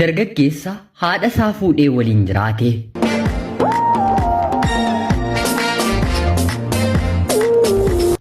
Dargaggeessa haadha isaa fuudhee waliin jiraate.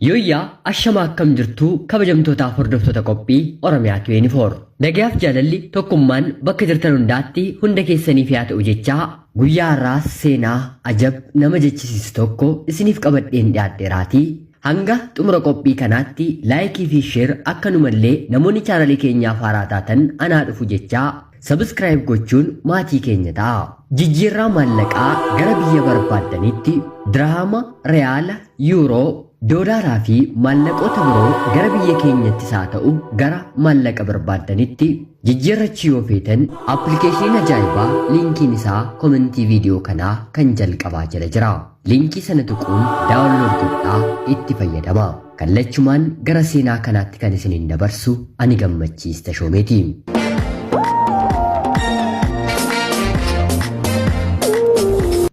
Yooyyaa ashama akkam jirtuu kabajamtootaaf hordoftoota qophii Oromiyaa 24. Nagaaf jaalalli tokkummaan bakka jirtan hundaatti hunda keessaniif yaa ta'u jechaa guyyaa har'aa seenaa ajab nama jechisiisu tokko isiniif qabadheen dhiyaadheeraatii. Hanga xumura qophii kanaatti laayikii fi sheer akkanumallee namoonni chaanalii keenyaaf haaraa taatan anaa dhufu jechaa Subscribe gochuun maatii keenya ta'a. Jijjiirraa maallaqaa gara biyya barbaaddanitti diraama, reyaala, yuuroo, doolaaraa fi maallaqoota biroo gara biyya keenyattis haa ta'u gara maallaqa barbaaddanitti jijjiirrachuu yoo feetan appilikeeshiniin ajaa'ibaa liinkiin isaa komentii viidiyoo kanaa kan jalqabaa jala jira. Liinkii sana tuquun daawunlood godhaa itti fayyadama. Kallachumaan gara seenaa kanaatti kan isiniin dabarsu ani Gammachiis Tashoomeeti.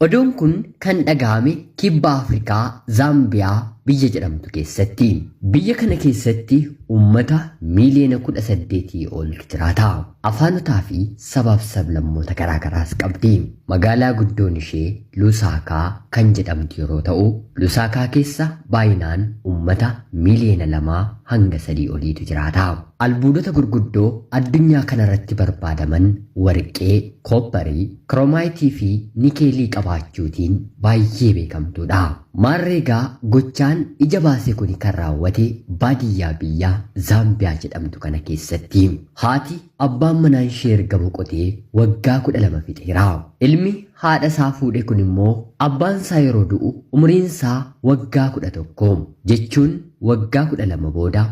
Oduun kun kan dhagahame kibba Afrikaa Zaambiyaa biyya jedhamtu keessatti. Biyya kana keessatti uummata miiliyoona 18 ol jiraata. Afaanotaa fi sabaaf sablammoota garaagaraas qabdi. Magaalaa guddoon ishee Lusaakaa kan jedhamtu yeroo ta'u, Lusaakaa keessa baay'inaan uummata miiliyoona 2 hanga 3 oliitu jiraata. Albuudota gurguddoo addunyaa kanarratti barbaadaman warqee, koopparii, kiroomayitii fi nikeelii qabaachuutiin baay'ee beekamtuudha. Maarreegaa gochaan ija baase kun kan raawwate baadiyyaa biyya Zaambiyaa jedhamtu kana keessatti. Haati abbaan manaa ishee erga boqotee waggaa 12 fixeera. Ilmi haadha isaa fuudhe kun immoo abbaan isaa yeroo du'u umriin isaa waggaa 11 jechuun waggaa 12 booda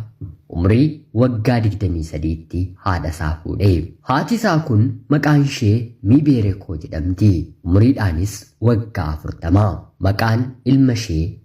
umrii waggaa 23tti haadha isaa fuudhe. Haati isaa kun maqaan ishee Miiberekoo jedhamti. Umriidhaanis waggaa 40. Maqaan ilma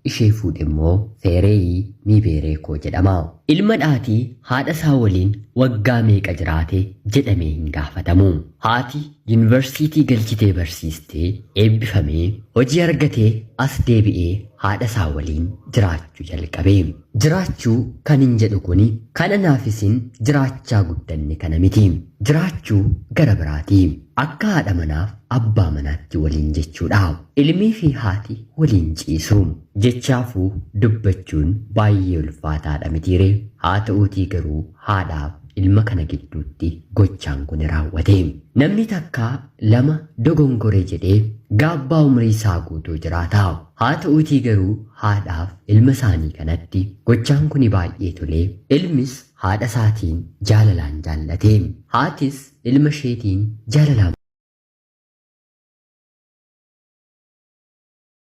ishee fuudhe immoo Feereeyii Miiberekoo jedhama. Ilma dhaatii haadha isaa waliin waggaa meeqa jiraate jedhamee hin gaafatamu. Haati yuunivarsiitii galchitee barsiistee eebbifamee hojii argatee as deebi'ee haadha isaa waliin jiraachuu jalqabe. Jiraachuu kan hin jedhu kuni kana naafisin jiraachaa guddanne kana miti. Jiraachuu gara biraati. Akka haadha manaaf abbaa manaatti waliin jechuudha. Ilmii fi haati waliin ciisu. Jechaafuu dubbachuun baay'ee ulfaataadha mitiire. Haa ta'uutii garuu haadhaaf ilma kana gidduutti gochaan kun raawwate. Namni takka lama dogongore jedhee gaabbaa umrii isaa guutuu jiraata. Haa ta'uutii garuu haadhaaf ilma isaanii kanatti gochaan kun baay'ee tole. Ilmis haadha isaatiin jaalalaan jaallate. Haatis ilma isheetiin jaalalaan